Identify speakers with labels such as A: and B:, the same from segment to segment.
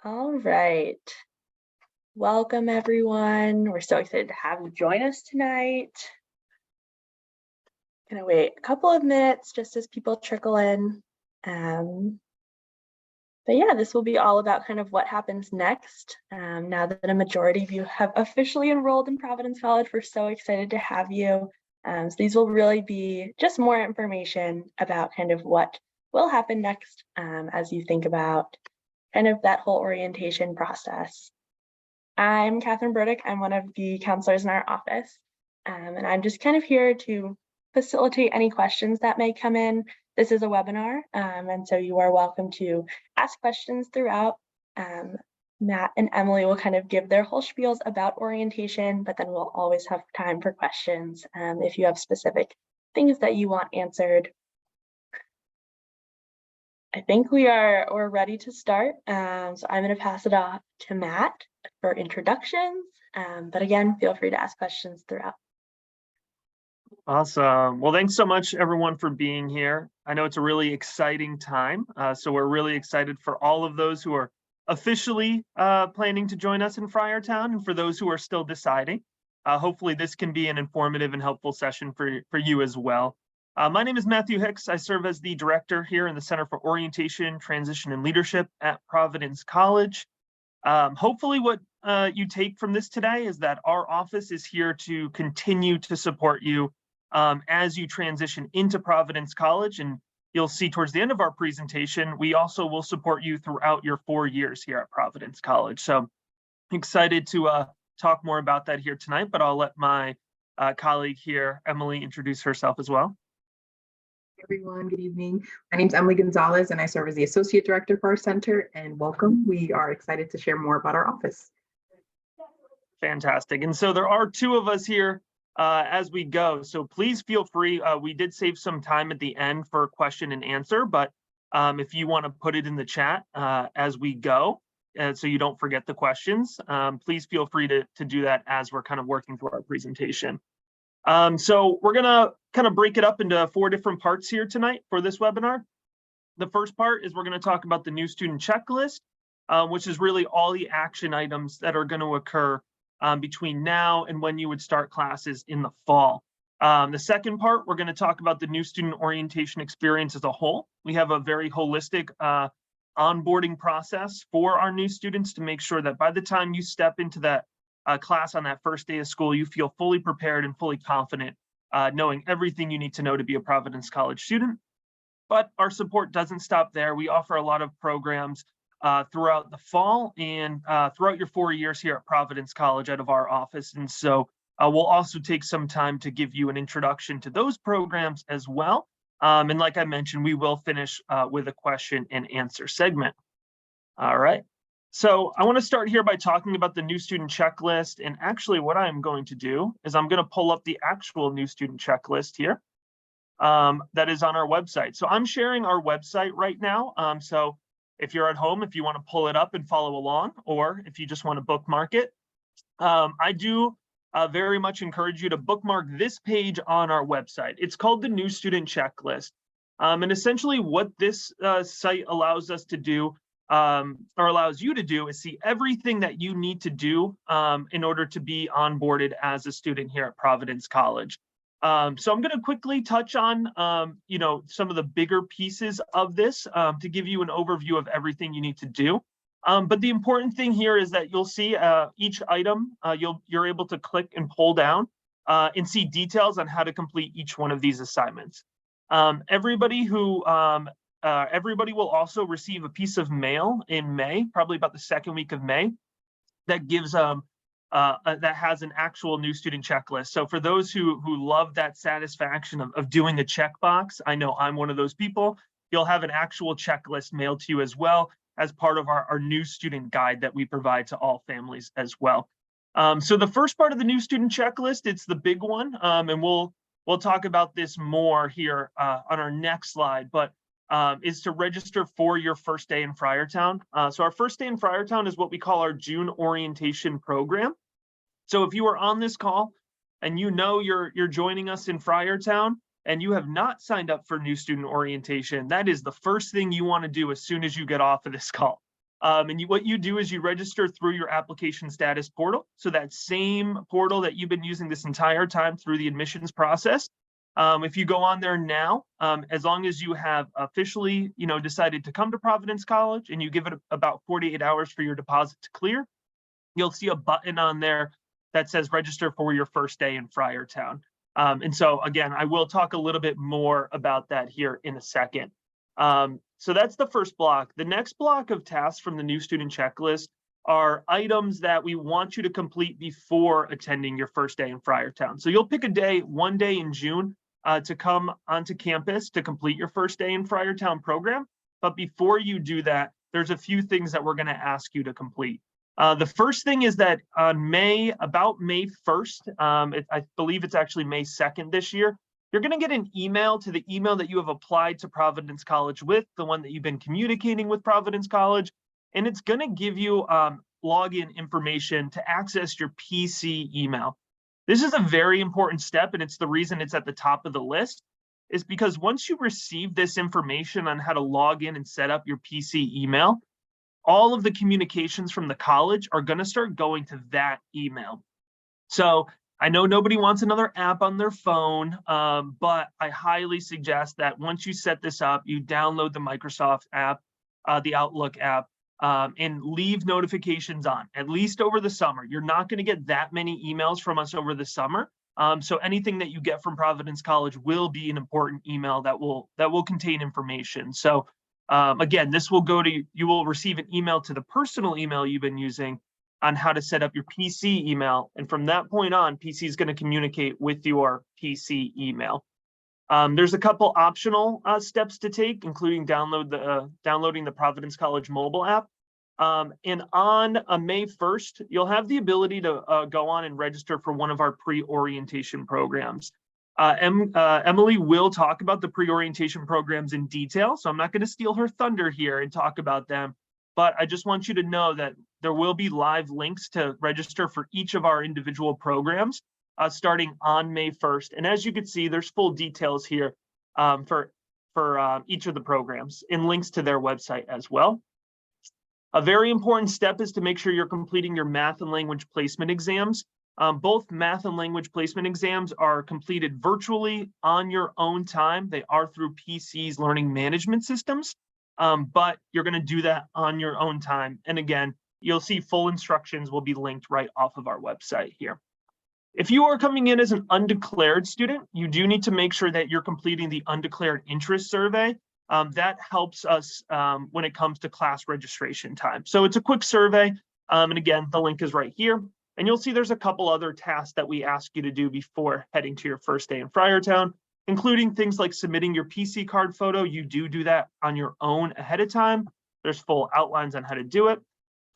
A: All right. Welcome, everyone. We're so excited to have you join us tonight. Gonna wait a couple of minutes just as people trickle in. But yeah, this will be all about kind of what happens next. Now that a majority of you have officially enrolled in Providence College, we're so excited to have you. So these will really be just more information about kind of what will happen next as you think about kind of that whole orientation process. I'm Catherine Burdick. I'm one of the counselors in our office, and I'm just kind of here to facilitate any questions that may come in. This is a webinar, and so you are welcome to ask questions throughout. Matt and Emily will kind of give their whole spiels about orientation, but then we'll always have time for questions if you have specific things that you want answered. I think we're ready to start. So I'm going to pass it off to Matt for introductions, but again, feel free to ask questions throughout.
B: Awesome. Well, thanks so much, everyone, for being here. I know it's a really exciting time, so we're really excited for all of those who are officially planning to join us in Friartown, and for those who are still deciding. Hopefully, this can be an informative and helpful session for you as well. My name is Matthew Hicks. I serve as the director here in the Center for Orientation, Transition, and Leadership at Providence College. Hopefully what you take from this today is that our office is here to continue to support you as you transition into Providence College. And you'll see towards the end of our presentation, we also will support you throughout your 4 years here at Providence College. So excited to talk more about that here tonight, but I'll let my colleague here, Emily, introduce herself as well.
C: Everyone, good evening. My name is Emily Gonzalez, and I serve as the Associate Director for our center, and welcome. We are excited to share more about our office.
B: Fantastic. And so there are two of us here as we go, so please feel free. We did save some time at the end for question and answer, but if you want to put it in the chat as we go, so you don't forget the questions, please feel free to do that as we're kind of working through our presentation. So we're gonna kind of break it up into 4 different parts here tonight for this webinar. The first part is we're gonna talk about the new student checklist, which is really all the action items that are gonna occur between now and when you would start classes in the fall. The second part, we're gonna talk about the new student orientation experience as a whole. We have a very holistic onboarding process for our new students to make sure that by the time you step into that class on that first day of school, you feel fully prepared and fully confident, knowing everything you need to know to be a Providence College student. But our support doesn't stop there. We offer a lot of programs throughout the fall and throughout your 4 years here at Providence College out of our office. And so we'll also take some time to give you an introduction to those programs as well. And like I mentioned, we will finish with a question and answer segment. All right. So I want to start here by talking about the new student checklist. And actually what I'm going to do is I'm going to pull up the actual new student checklist here that is on our website. So I'm sharing our website right now. So if you're at home, if you want to pull it up and follow along, or if you just want to bookmark it, I do very much encourage you to bookmark this page on our website. It's called the new student checklist. And essentially what this site allows us to do or allows you to do is see everything that you need to do in order to be onboarded as a student here at Providence College. So I'm going to quickly touch on, some of the bigger pieces of this to give you an overview of everything you need to do. But the important thing here is that you'll see each item, you're able to click and pull down and see details on how to complete each one of these assignments. Everybody will also receive a piece of mail in May, probably about the second week of May, that gives that has an actual new student checklist. So for those who love that satisfaction of doing a checkbox, I know I'm one of those people, you'll have an actual checklist mailed to you as well as part of our new student guide that we provide to all families as well. So the first part of the new student checklist, it's the big one, and we'll talk about this more here on our next slide, but is to register for your first day in Friartown. So our first day in Friartown is what we call our June orientation program. So if you are on this call and you know you're joining us in Friartown and you have not signed up for new student orientation, that is the first thing you want to do as soon as you get off of this call. What you do is you register through your application status portal. So that same portal that you've been using this entire time through the admissions process. If you go on there now, as long as you have officially, decided to come to Providence College and you give it about 48 hours for your deposit to clear, you'll see a button on there that says register for your first day in Friartown. And so again, I will talk a little bit more about that here in a second. So that's the first block. The next block of tasks from the new student checklist are items that we want you to complete before attending your first day in Friartown. So you'll pick one day in June to come onto campus to complete your first day in Friartown program. But before you do that, there's a few things that we're going to ask you to complete. The first thing is that on about May 1st, I believe it's actually May 2nd this year, you're going to get an email to the email that you have applied to Providence College with, the one that you've been communicating with Providence College, and it's going to give you login information to access your PC email. This is a very important step, and it's the reason it's at the top of the list, is because once you receive this information on how to log in and set up your PC email, all of the communications from the college are going to start going to that email. So I know nobody wants another app on their phone, but I highly suggest that once you set this up, you download the Microsoft app, the Outlook app, and leave notifications on, at least over the summer. You're not going to get that many emails from us over the summer. So anything that you get from Providence College will be an important email that will contain information. So again, this will you will receive an email to the personal email you've been using on how to set up your PC email. And from that point on, PC is going to communicate with your PC email. There's a couple optional steps to take, including downloading the Providence College mobile app. And on May 1st, you'll have the ability to go on and register for one of our pre-orientation programs. Emily will talk about the pre-orientation programs in detail, so I'm not going to steal her thunder here and talk about them. But I just want you to know that there will be live links to register for each of our individual programs starting on May 1st. And as you can see, there's full details here for each of the programs and links to their website as well. A very important step is to make sure you're completing your math and language placement exams. Both math and language placement exams are completed virtually on your own time. They are through PC's learning management systems. But you're going to do that on your own time. And again, you'll see full instructions will be linked right off of our website here. If you are coming in as an undeclared student, you do need to make sure that you're completing the undeclared interest survey. That helps us when it comes to class registration time. So it's a quick survey. And again, the link is right here. And you'll see there's a couple other tasks that we ask you to do before heading to your first day in Friartown, including things like submitting your PC card photo. You do that on your own ahead of time. There's full outlines on how to do it.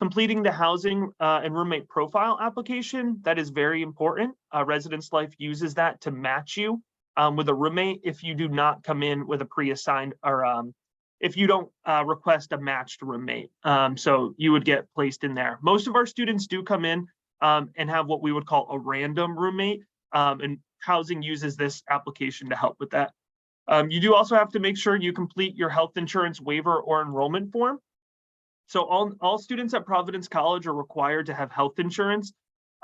B: Completing the housing and roommate profile application, that is very important. Residence Life uses that to match you with a roommate if you do not come in with a pre-assigned or if you don't request a matched roommate. So you would get placed in there. Most of our students do come in and have what we would call a random roommate, and housing uses this application to help with that. You do also have to make sure you complete your health insurance waiver or enrollment form. So all students at Providence College are required to have health insurance.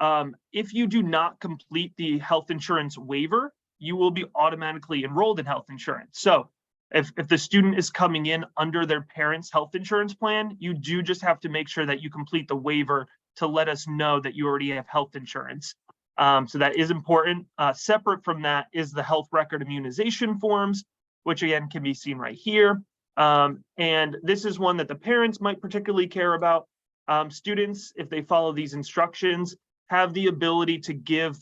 B: If you do not complete the health insurance waiver, you will be automatically enrolled in health insurance. So if the student is coming in under their parents' health insurance plan, you do just have to make sure that you complete the waiver to let us know that you already have health insurance. So that is important. Separate from that is the health record immunization forms, which again can be seen right here. And this is one that the parents might particularly care about. Students, if they follow these instructions, have the ability to give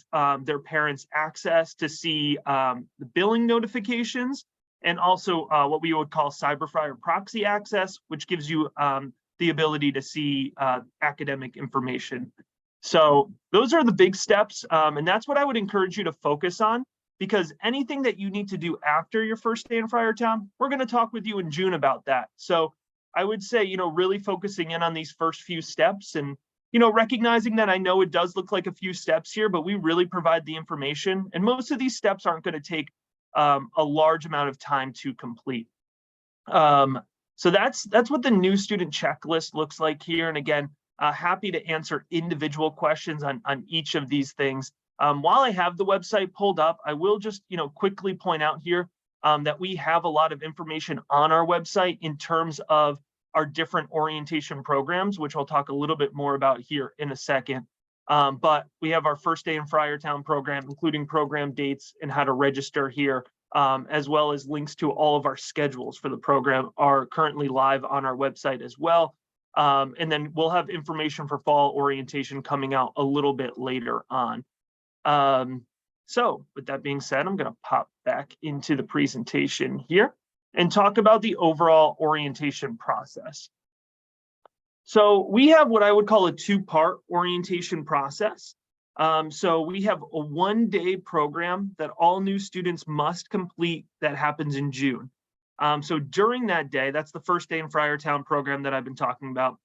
B: their parents access to see the billing notifications, and also what we would call CyberFi or proxy access, which gives you the ability to see academic information. So those are the big steps, and that's what I would encourage you to focus on, because anything that you need to do after your first day in Friartown, we're going to talk with you in June about that. So I would say, really focusing in on these first few steps and, recognizing that I know it does look like a few steps here, but we really provide the information, and most of these steps aren't going to take a large amount of time to complete. So that's what the new student checklist looks like here. And again, happy to answer individual questions on each of these things. While I have the website pulled up, I will just quickly point out here that we have a lot of information on our website in terms of our different orientation programs, which I'll talk a little bit more about here in a second. But we have our First Day in Friartown program, including program dates and how to register here, as well as links to all of our schedules for the program are currently live on our website as well. And then we'll have information for fall orientation coming out a little bit later on. So with that being said, I'm going to pop back into the presentation here and talk about the overall orientation process. So we have what I would call a two-part orientation process. So we have a one-day program that all new students must complete that happens in June. So during that day, that's the First Day in Friartown program that I've been talking about.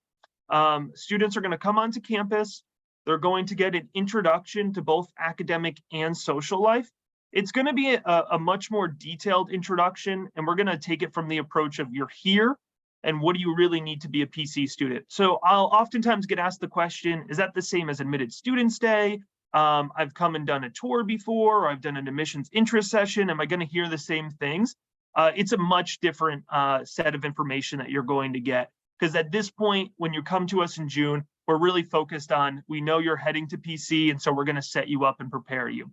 B: Students are going to come onto campus. They're going to get an introduction to both academic and social life. It's going to be a much more detailed introduction, and we're going to take it from the approach of you're here and what do you really need to be a PC student. So I'll oftentimes get asked the question, is that the same as Admitted Students Day? I've come and done a tour before, or I've done an admissions interest session. Am I going to hear the same things? It's a much different set of information that you're going to get, because at this point, when you come to us in June, we're really focused on, we know you're heading to PC, and so we're going to set you up and prepare you.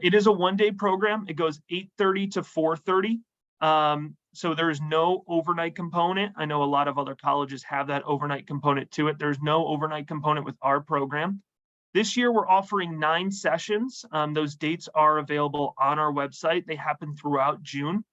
B: It is a one-day program. It goes 8:30 to 4:30. So there is no overnight component. I know a lot of other colleges have that overnight component to it. There's no overnight component with our program. This year, we're offering 9 sessions. Those dates are available on our website. They happen throughout June.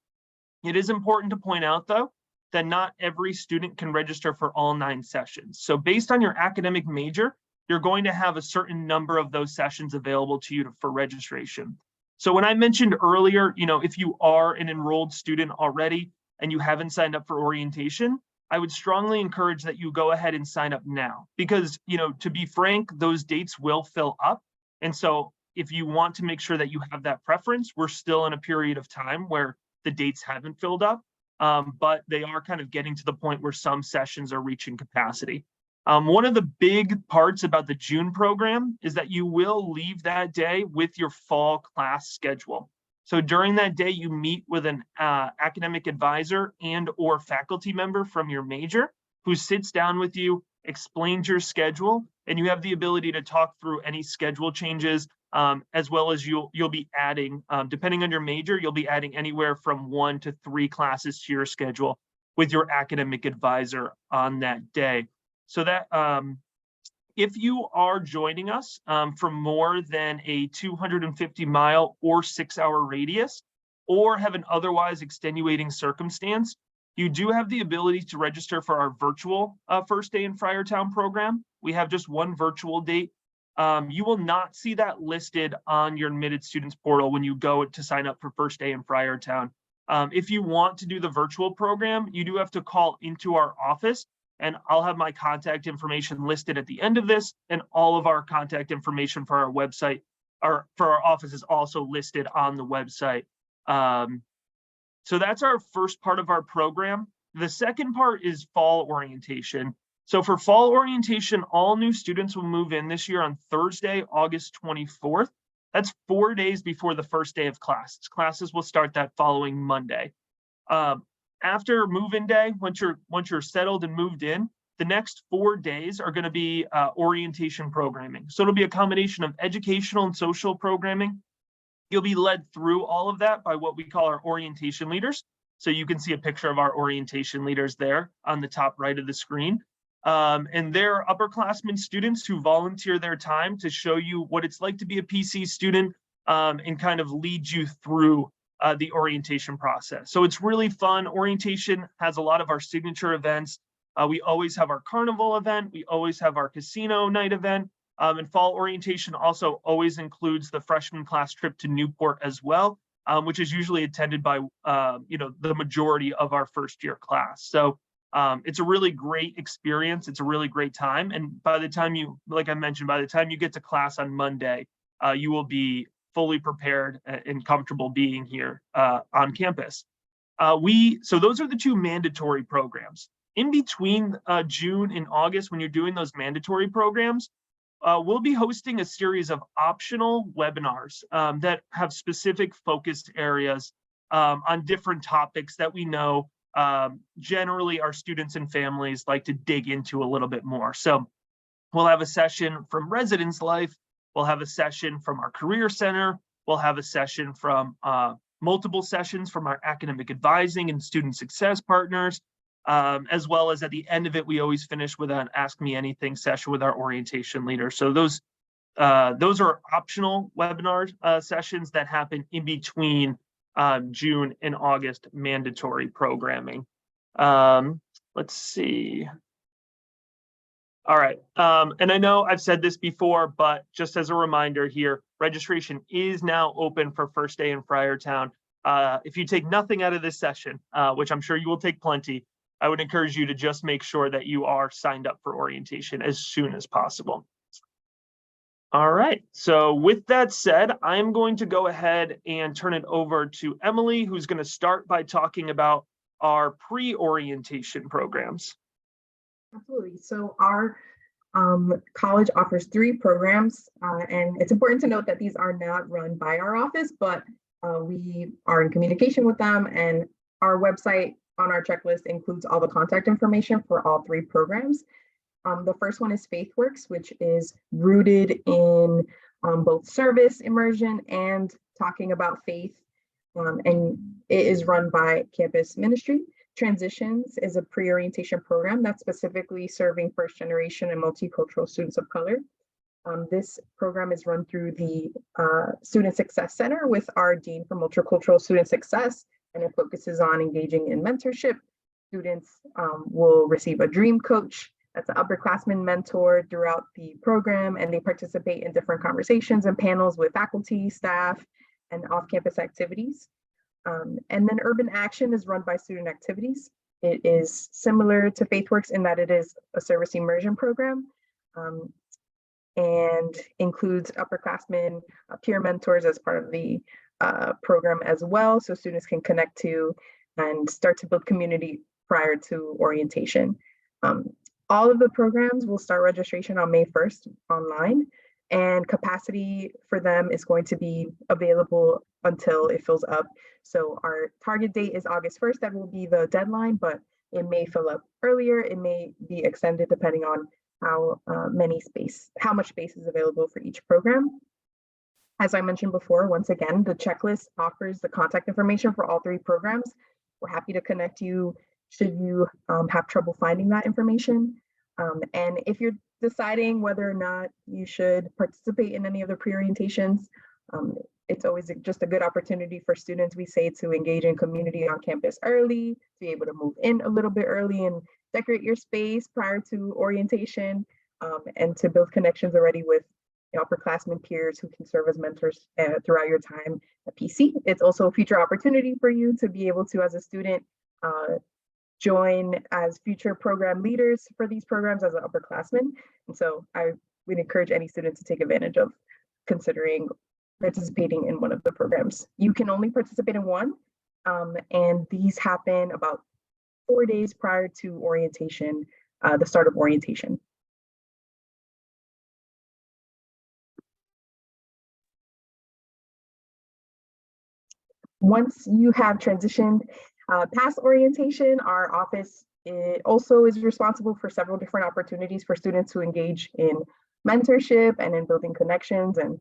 B: It is important to point out, though, that not every student can register for all 9 sessions. So based on your academic major, you're going to have a certain number of those sessions available to you for registration. So when I mentioned earlier, if you are an enrolled student already and you haven't signed up for orientation, I would strongly encourage that you go ahead and sign up now, because, to be frank, those dates will fill up. And so if you want to make sure that you have that preference, we're still in a period of time where the dates haven't filled up, but they are kind of getting to the point where some sessions are reaching capacity. One of the big parts about the June program is that you will leave that day with your fall class schedule. So during that day, you meet with an academic advisor and or faculty member from your major who sits down with you, explains your schedule, and you have the ability to talk through any schedule changes, as well as you'll be adding, depending on your major, you'll be adding anywhere from 1 to 3 classes to your schedule with your academic advisor on that day. So that if you are joining us from more than a 250-mile or 6-hour radius, or have an otherwise extenuating circumstance, you do have the ability to register for our virtual First Day in Friartown program. We have just one virtual date. You will not see that listed on your admitted students portal when you go to sign up for First Day in Friartown. If you want to do the virtual program, you do have to call into our office, and I'll have my contact information listed at the end of this, and all of our contact information for our website, or for our office, is also listed on the website. So that's our first part of our program. The second part is fall orientation. So for fall orientation, all new students will move in this year on Thursday, August 24th. That's 4 days before the first day of classes. Classes will start that following Monday. After move-in day, once you're settled and moved in, the next 4 days are going to be orientation programming. So it'll be a combination of educational and social programming. You'll be led through all of that by what we call our orientation leaders. So you can see a picture of our orientation leaders there on the top right of the screen. And they're upperclassmen students who volunteer their time to show you what it's like to be a PC student, and kind of lead you through the orientation process. So it's really fun. Orientation has a lot of our signature events. We always have our carnival event. We always have our casino night event. And fall orientation also always includes the freshman class trip to Newport as well, which is usually attended by the majority of our first year class. So it's a really great experience. It's a really great time. And by the time like I mentioned, by the time you get to class on Monday, you will be fully prepared and comfortable being here on campus. So those are the two mandatory programs. In between June and August, when you're doing those mandatory programs, we'll be hosting a series of optional webinars that have specific focused areas on different topics that we know generally our students and families like to dig into a little bit more. So we'll have a session from residence life, we'll have a session from our career center, we'll have a session from multiple sessions from our academic advising and student success partners, as well as at the end of it, we always finish with an Ask Me Anything session with our orientation leader. So those are optional webinar sessions that happen in between June and August mandatory programming. Let's see. All right, and I know I've said this before, but just as a reminder here, registration is now open for First Day in Friartown. If you take nothing out of this session, which I'm sure you will take plenty, I would encourage you to just make sure that you are signed up for orientation as soon as possible. All right, so with that said, I'm going to go ahead and turn it over to Emily, who's going to start by talking about our pre-orientation programs.
C: Absolutely. So our college offers 3 programs, and it's important to note that these are not run by our office, but we are in communication with them, and our website on our checklist includes all the contact information for all 3 programs. The first one is FaithWorks, which is rooted in both service immersion and talking about faith, and it is run by campus ministry. Transitions is a pre-orientation program that's specifically serving first generation and multicultural students of color. This program is run through the Student Success Center with our Dean for Multicultural Student Success, and it focuses on engaging in mentorship. Students will receive a dream coach that's an upperclassman mentor throughout the program, and they participate in different conversations and panels with faculty, staff, and off-campus activities. And then Urban Action is run by Student Activities. It is similar to FaithWorks in that it is a service immersion program and includes upperclassmen, peer mentors as part of the program as well, so students can connect to and start to build community prior to orientation. All of the programs will start registration on May 1st online, and capacity for them is going to be available until it fills up. So our target date is August 1st. That will be the deadline, but it may fill up earlier. It may be extended depending on how much space is available for each program. As I mentioned before, once again, the checklist offers the contact information for all 3 programs. We're happy to connect you should you have trouble finding that information. And if you're deciding whether or not you should participate in any of the pre-orientations, it's always just a good opportunity for students, we say, to engage in community on campus early, to be able to move in a little bit early and decorate your space prior to orientation, and to build connections already with upperclassmen peers who can serve as mentors throughout your time at PC. It's also a future opportunity for you to be able to, as a student, join as future program leaders for these programs as an upperclassman. And so I would encourage any student to take advantage of considering participating in one of the programs. You can only participate in one, and these happen about 4 days prior to orientation, the start of orientation. Once you have transitioned past orientation, our office also is responsible for several different opportunities for students to engage in mentorship and in building connections and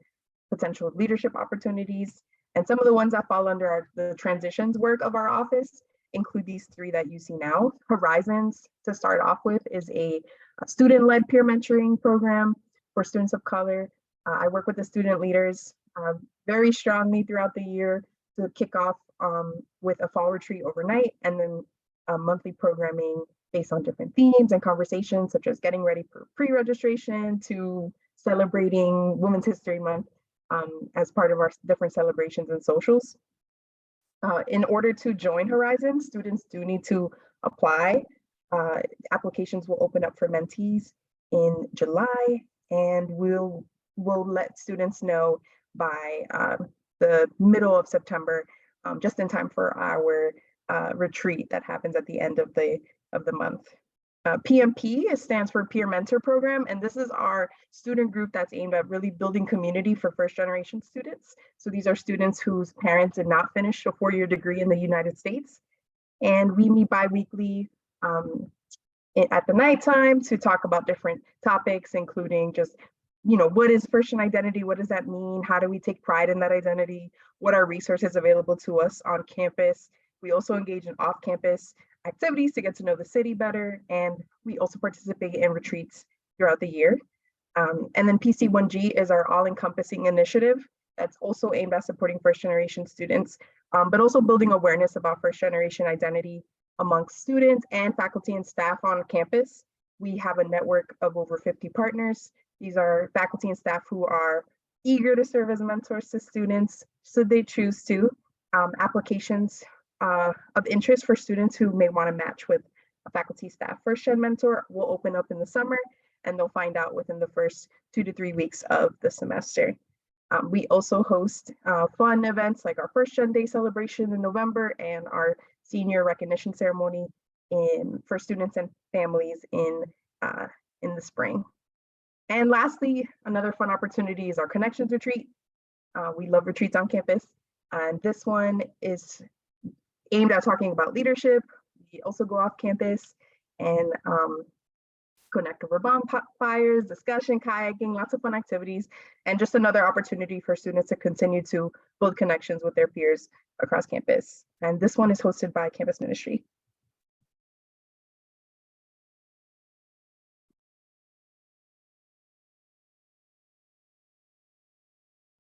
C: potential leadership opportunities. And some of the ones that fall under the transitions work of our office include these 3 that you see now. Horizons, to start off with, is a student-led peer mentoring program for students of color. I work with the student leaders very strongly throughout the year to kick off with a fall retreat overnight, and then monthly programming based on different themes and conversations, such as getting ready for pre-registration to celebrating Women's History Month as part of our different celebrations and socials. In order to join Horizon, students do need to apply. Applications will open up for mentees in July, and we'll let students know by the middle of September, just in time for our retreat that happens at the end of the month. PMP stands for Peer Mentor Program, and this is our student group that's aimed at really building community for first-generation students. So these are students whose parents did not finish a four-year degree in the United States. And we meet bi-weekly at the nighttime to talk about different topics, including just, what is first-gen identity? What does that mean? How do we take pride in that identity? What are resources available to us on campus? We also engage in off-campus activities to get to know the city better, and we also participate in retreats throughout the year. And then PC1G is our all-encompassing initiative that's also aimed at supporting first-generation students, but also building awareness about first-generation identity amongst students and faculty and staff on campus. We have a network of over 50 partners. These are faculty and staff who are eager to serve as mentors to students, so they choose to. Applications of interest for students who may want to match with a faculty staff first-gen mentor will open up in the summer, and they'll find out within the first 2 to 3 weeks of the semester. We also host fun events like our first-gen day celebration in November and our senior recognition ceremony for students and families in the spring. And lastly, another fun opportunity is our Connections Retreat. We love retreats on campus, and this one is aimed at talking about leadership. We also go off campus and connect over bonfires, discussion, kayaking, lots of fun activities, and just another opportunity for students to continue to build connections with their peers across campus. And this one is hosted by Campus Ministry.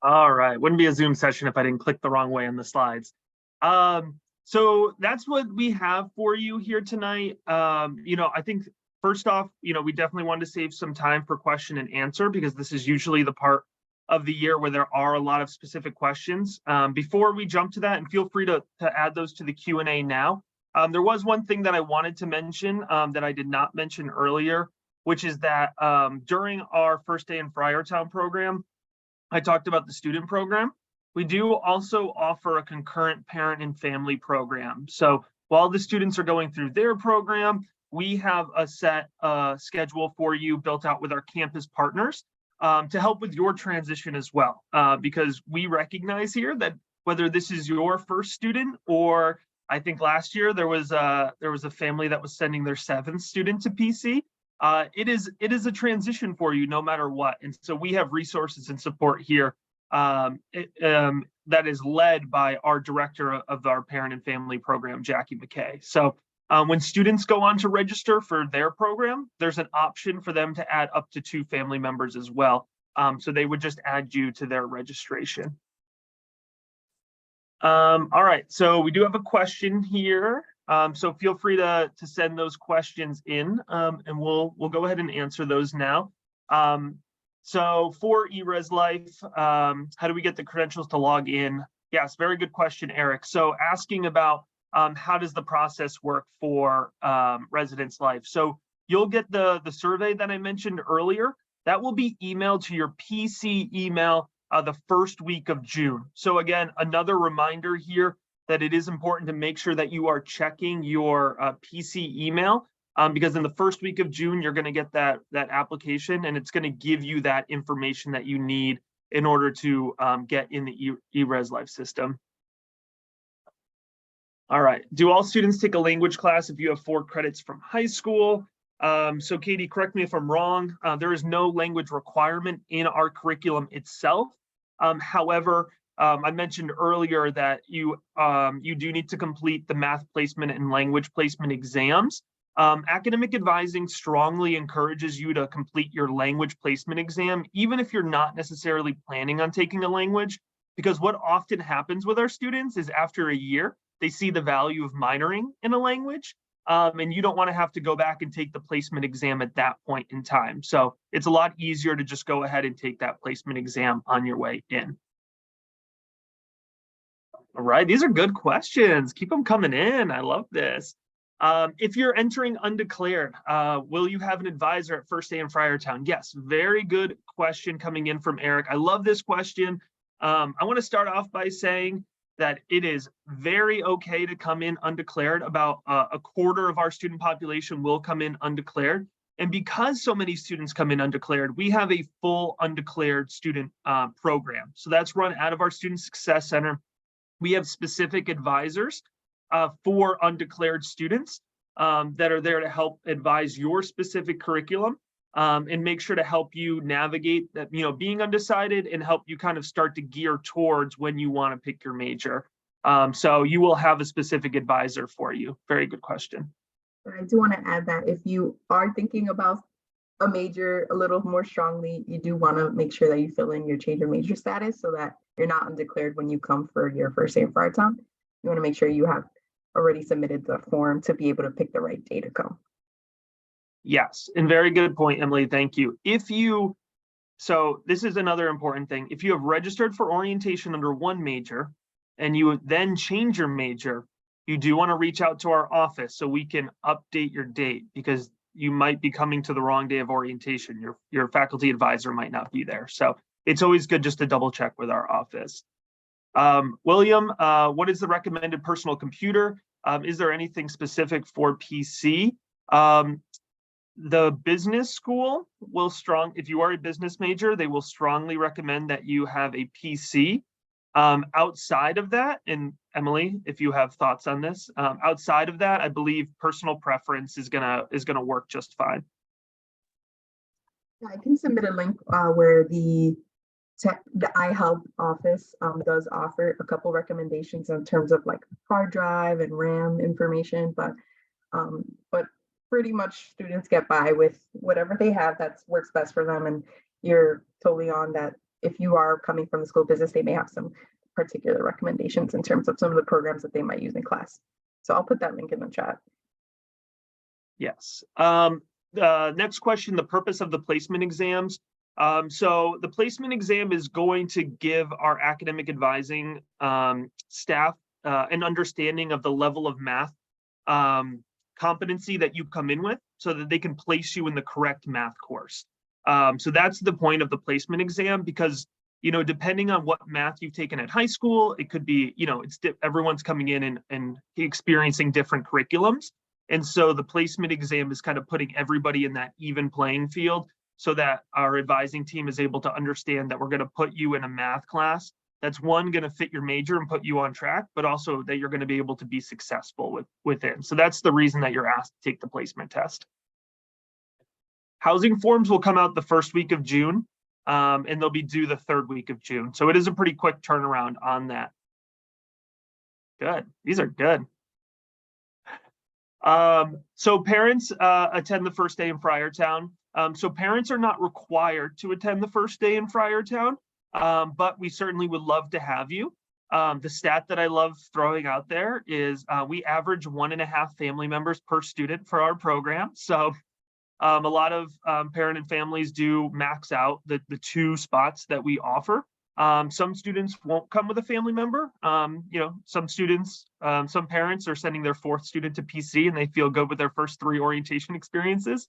B: All right, wouldn't be a Zoom session if I didn't click the wrong way on the slides. So that's what we have for you here tonight. I think first off, we definitely wanted to save some time for question and answer because this is usually the part of the year where there are a lot of specific questions. Before we jump to that, and feel free to add those to the Q&A now. There was one thing that I wanted to mention that I did not mention earlier, which is that during our first day in Friartown program, I talked about the student program. We do also offer a concurrent parent and family program. So while the students are going through their program, we have a set schedule for you built out with our campus partners to help with your transition as well. Because we recognize here that whether this is your first student, or I think last year there was a family that was sending their 7th student to PC. It is a transition for you no matter what. And so we have resources and support here that is led by our director of our parent and family program, Jackie McKay. So when students go on to register for their program, there's an option for them to add up to 2 family members as well. So they would just add you to their registration. All right, so we do have a question here. So feel free to send those questions in, and we'll go ahead and answer those now. So for eRes Life, how do we get the credentials to log in? Yes, very good question, Eric. So asking about how does the process work for Residence Life? So you'll get the survey that I mentioned earlier. That will be emailed to your PC email the first week of June. So again, another reminder here that it is important to make sure that you are checking your PC email because in the first week of June, you're going to get that application, and it's going to give you that information that you need in order to get in the eRes Life system. All right, do all students take a language class if you have 4 credits from high school? So Katie, correct me if I'm wrong, there is no language requirement in our curriculum itself. However, I mentioned earlier that you do need to complete the math placement and language placement exams. Academic advising strongly encourages you to complete your language placement exam, even if you're not necessarily planning on taking a language, because what often happens with our students is after a year, they see the value of minoring in a language, and you don't want to have to go back and take the placement exam at that point in time. So it's a lot easier to just go ahead and take that placement exam on your way in. All right, these are good questions. Keep them coming in. I love this. If you're entering undeclared, will you have an advisor at first day in Friartown? Yes, very good question coming in from Eric. I love this question. I want to start off by saying that it is very okay to come in undeclared. About a quarter of our student population will come in undeclared. And because so many students come in undeclared, we have a full undeclared student program. So that's run out of our Student Success Center. We have specific advisors for undeclared students that are there to help advise your specific curriculum and make sure to help you navigate that, being undecided, and help you kind of start to gear towards when you want to pick your major. So you will have a specific advisor for you. Very good question.
C: I do want to add that if you are thinking about a major a little more strongly, you do want to make sure that you fill in your change of major status so that you're not undeclared when you come for your first day in Friartown. You want to make sure you have already submitted the form to be able to pick the right day to come.
B: Yes, and very good point, Emily. Thank you. So this is another important thing. If you have registered for orientation under one major and you then change your major, you do want to reach out to our office so we can update your date, because you might be coming to the wrong day of orientation. Your faculty advisor might not be there. So it's always good just to double check with our office. William, what is the recommended personal computer? Is there anything specific for PC? The business school will if you are a business major, they will strongly recommend that you have a PC. Outside of that, and Emily, if you have thoughts on this, outside of that, I believe personal preference is gonna work just fine.
C: I can submit a link where the iHelp office does offer a couple recommendations in terms of like hard drive and RAM information, but pretty much students get by with whatever they have that works best for them, and you're totally on that. If you are coming from the school of business, they may have some particular recommendations in terms of some of the programs that they might use in class. So I'll put that link in the chat.
B: Yes. Next question, the purpose of the placement exams. So the placement exam is going to give our academic advising staff an understanding of the level of math competency that you come in with, so that they can place you in the correct math course. So that's the point of the placement exam, because depending on what math you've taken at high school, it could be, everyone's coming in and experiencing different curriculums. And so the placement exam is kind of putting everybody in that even playing field, so that our advising team is able to understand that we're going to put you in a math class that's going to fit your major and put you on track, but also that you're going to be able to be successful within. So that's the reason that you're asked to take the placement test. Housing forms will come out the first week of June, and they'll be due the third week of June. So it is a pretty quick turnaround on that. Good. These are good. So parents attend the first day in Friartown. So parents are not required to attend the first day in Friartown, but we certainly would love to have you. The stat that I love throwing out there is we average 1.5 family members per student for our program. So a lot of parent and families do max out the 2 spots that we offer. Some students won't come with a family member. Some students, some parents are sending their 4th student to PC and they feel good with their first 3 orientation experiences.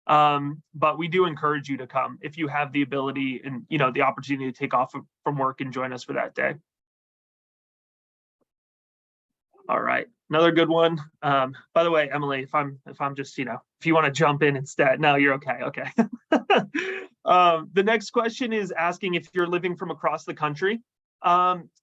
B: But we do encourage you to come if you have the ability and the opportunity to take off from work and join us for that day. All right, another good one. By the way, Emily, if I'm just, if you want to jump in instead, no, you're okay. Okay. The next question is asking if you're living from across the country.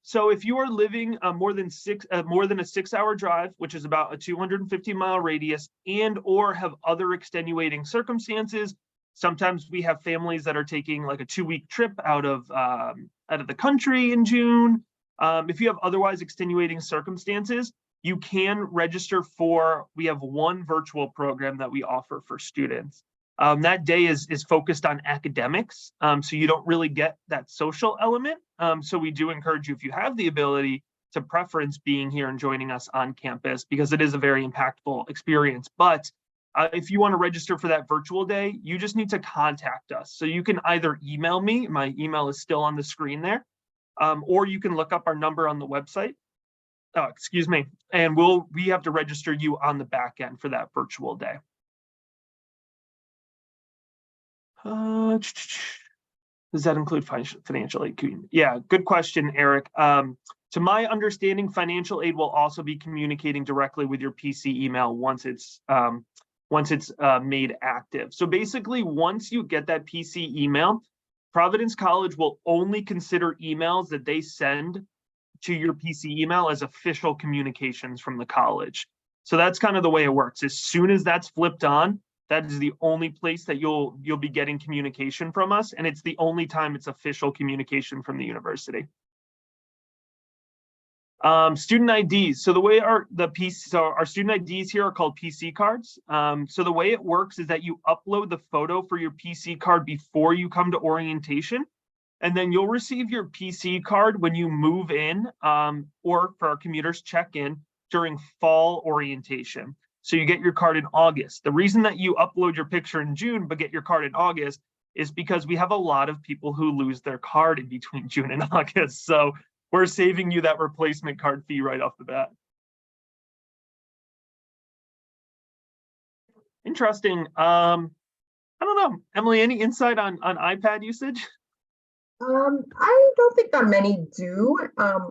B: So if you are living more than a 6-hour drive, which is about a 250-mile radius, and or have other extenuating circumstances, sometimes we have families that are taking like a 2-week trip out of the country in June. If you have otherwise extenuating circumstances, you can register we have one virtual program that we offer for students. That day is focused on academics, so you don't really get that social element. So we do encourage you, if you have the ability, to preference being here and joining us on campus, because it is a very impactful experience. But if you want to register for that virtual day, you just need to contact us. So you can either email me, my email is still on the screen there, or you can look up our number on the website. Oh, excuse me. And we have to register you on the back end for that virtual day. Does that include financial aid? Yeah, good question, Eric. To my understanding, financial aid will also be communicating directly with your PC email once it's made active. So basically, once you get that PC email, Providence College will only consider emails that they send to your PC email as official communications from the college. So that's kind of the way it works. As soon as that's flipped on, that is the only place that you'll be getting communication from us, and it's the only time it's official communication from the university. Student IDs. So the way our student IDs here are called PC cards. So the way it works is that you upload the photo for your PC card before you come to orientation, and then you'll receive your PC card when you move in, or for our commuters, check in during fall orientation. So you get your card in August. The reason that you upload your picture in June but get your card in August is because we have a lot of people who lose their card in between June and August. So we're saving you that replacement card fee right off the bat. Interesting. I don't know, Emily, any insight on iPad usage?
C: I don't think that many do.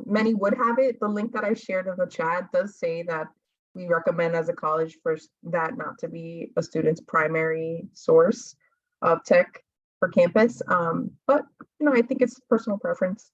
C: Many would have it. The link that I shared in the chat does say that we recommend as a college for that not to be a student's primary source of tech for campus. But I think it's personal preference.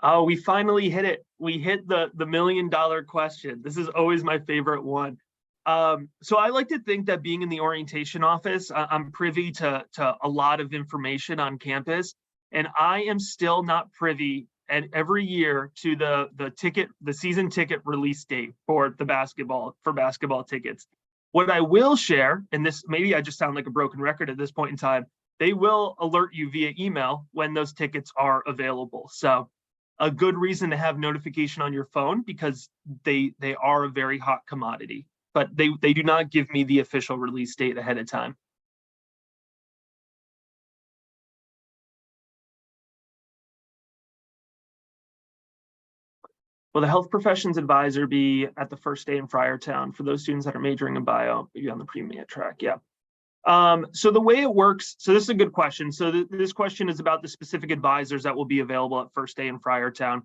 B: Oh, we finally hit it. We hit the $1 million question. This is always my favorite one. So I like to think that being in the orientation office, I'm privy to a lot of information on campus, and I am still not privy every year to the season ticket release date for basketball tickets. What I will share, and this maybe I just sound like a broken record at this point in time, they will alert you via email when those tickets are available. So a good reason to have notification on your phone, because they are a very hot commodity, but they do not give me the official release date ahead of time. Will the health professions advisor be at the first day in Friartown for those students that are majoring in bio, maybe on the pre-med track? Yeah. So the way it works, so this is a good question. So this question is about the specific advisors that will be available at first day in Friartown.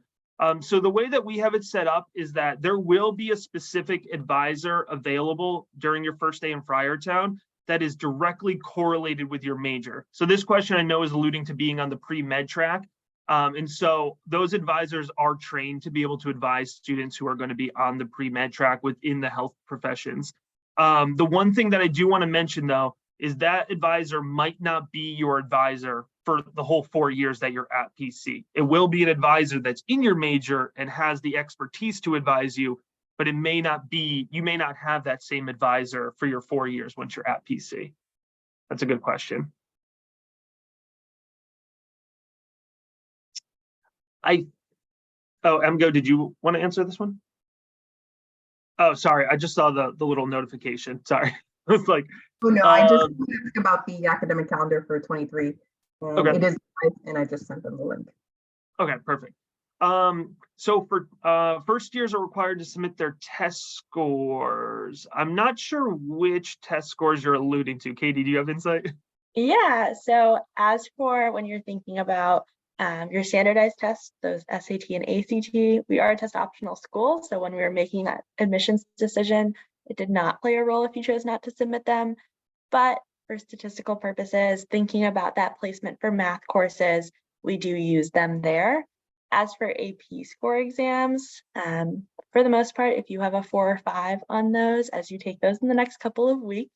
B: So the way that we have it set up is that there will be a specific advisor available during your first day in Friartown that is directly correlated with your major. So this question I know is alluding to being on the pre-med track. And so those advisors are trained to be able to advise students who are going to be on the pre-med track within the health professions. The one thing that I do want to mention, though, is that advisor might not be your advisor for the whole 4 years that you're at PC. It will be an advisor that's in your major and has the expertise to advise you, but it may not be, you may not have that same advisor for your 4 years once you're at PC. That's a good question. Emgo, did you want to answer this one? Oh, sorry, I just saw the little notification. Sorry. It's like,
C: oh no, I just asked about the academic calendar for 23.
B: Okay.
C: It is live, and I just sent them the link.
B: Okay, perfect. So for first years are required to submit their test scores. I'm not sure which test scores you're alluding to. Katie, do you have insight?
A: Yeah, so as for when you're thinking about your standardized tests, those SAT and ACT, we are a test optional school. So when we were making that admissions decision, it did not play a role if you chose not to submit them. But for statistical purposes, thinking about that placement for math courses, we do use them there. As for AP score exams, for the most part, if you have a 4 or 5 on those, as you take those in the next couple of weeks,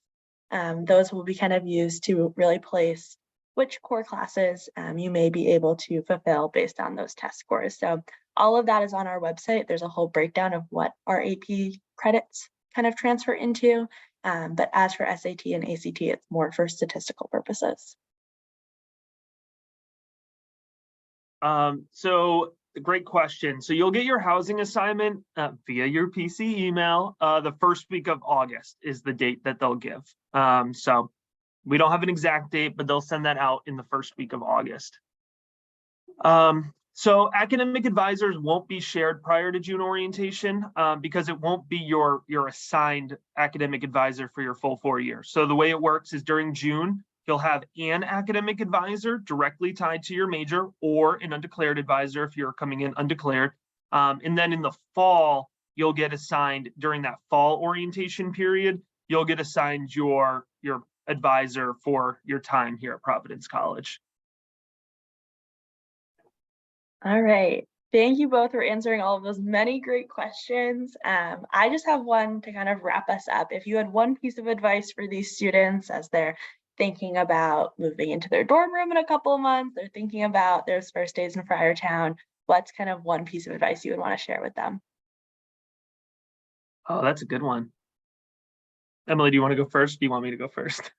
A: those will be kind of used to really place which core classes you may be able to fulfill based on those test scores. So all of that is on our website. There's a whole breakdown of what our AP credits kind of transfer into. But as for SAT and ACT, it's more for statistical purposes.
B: So great question. So you'll get your housing assignment via your PC email. The first week of August is the date that they'll give. So we don't have an exact date, but they'll send that out in the first week of August. So academic advisors won't be shared prior to June orientation because it won't be your assigned academic advisor for your full 4 years. So the way it works is during June, You'll have an academic advisor directly tied to your major, or an undeclared advisor if you're coming in undeclared. And then in the fall, you'll get assigned during that fall orientation period, you'll get assigned your advisor for your time here at Providence College.
A: All right. Thank you both for answering all of those many great questions. I just have one to kind of wrap us up. If you had one piece of advice for these students as they're thinking about moving into their dorm room in a couple of months, they're thinking about their first days in Friartown, what's kind of one piece of advice you would want to share with them?
B: Oh, that's a good one. Emily, do you want to go first? Do you want me to go first?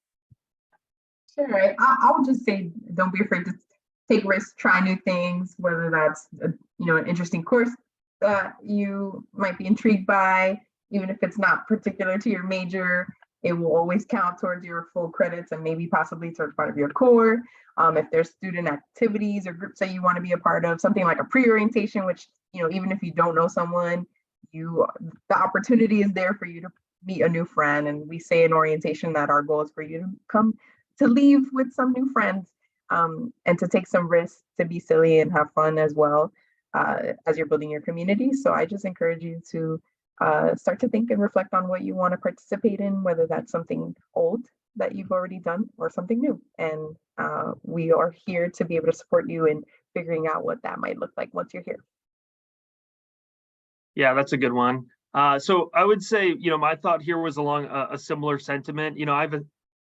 C: Sure. I would just say, don't be afraid to take risks, try new things, whether that's an interesting course that you might be intrigued by, even if it's not particular to your major. It will always count towards your full credits and maybe possibly towards part of your core. If there's student activities or groups that you want to be a part of, something like a pre-orientation, which, even if you don't know someone, the opportunity is there for you to meet a new friend. And we say in orientation that our goal is for you to leave with some new friends, and to take some risks, to be silly and have fun as well, as you're building your community. So I just encourage you to start to think and reflect on what you want to participate in, whether that's something old that you've already done or something new. And we are here to be able to support you in figuring out what that might look like once you're here.
B: Yeah, that's a good one. So I would say, my thought here was along a similar sentiment.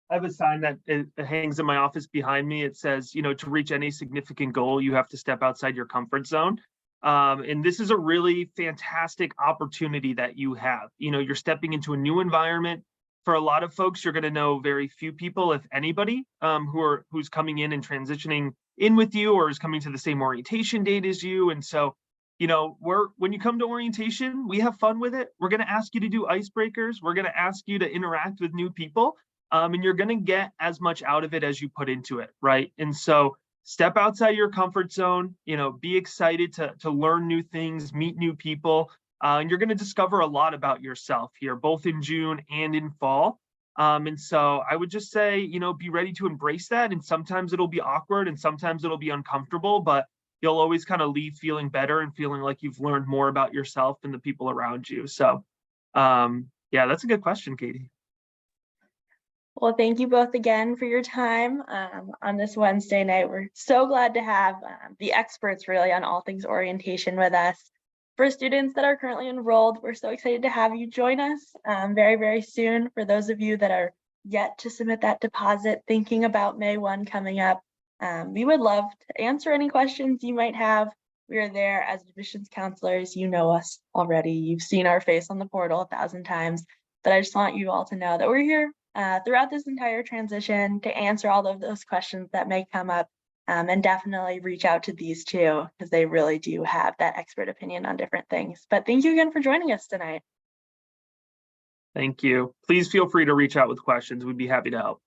B: I have a sign that it hangs in my office behind me. It says, to reach any significant goal, you have to step outside your comfort zone. And this is a really fantastic opportunity that you have. You're stepping into a new environment. For a lot of folks, you're going to know very few people, if anybody, who's coming in and transitioning in with you or is coming to the same orientation date as you. And so, when you come to orientation, we have fun with it. We're going to ask you to do icebreakers. We're going to ask you to interact with new people. And you're going to get as much out of it as you put into it, right? And so step outside your comfort zone, be excited to learn new things, meet new people, and you're going to discover a lot about yourself here, both in June and in fall. And so I would just say, be ready to embrace that. And sometimes it'll be awkward and sometimes it'll be uncomfortable, but you'll always kind of leave feeling better and feeling like you've learned more about yourself and the people around you. So yeah, that's a good question, Katie.
A: Well, thank you both again for your time on this Wednesday night. We're so glad to have the experts really on all things orientation with us. For students that are currently enrolled, we're so excited to have you join us very, very soon. For those of you that are yet to submit that deposit, thinking about May 1 coming up, we would love to answer any questions you might have. We are there as admissions counselors. You know us already. You've seen our face on the portal 1,000 times, but I just want you all to know that we're here throughout this entire transition to answer all of those questions that may come up, and definitely reach out to these two because they really do have that expert opinion on different things. But thank you again for joining us tonight.
B: Thank you. Please feel free to reach out with questions. We'd be happy to help.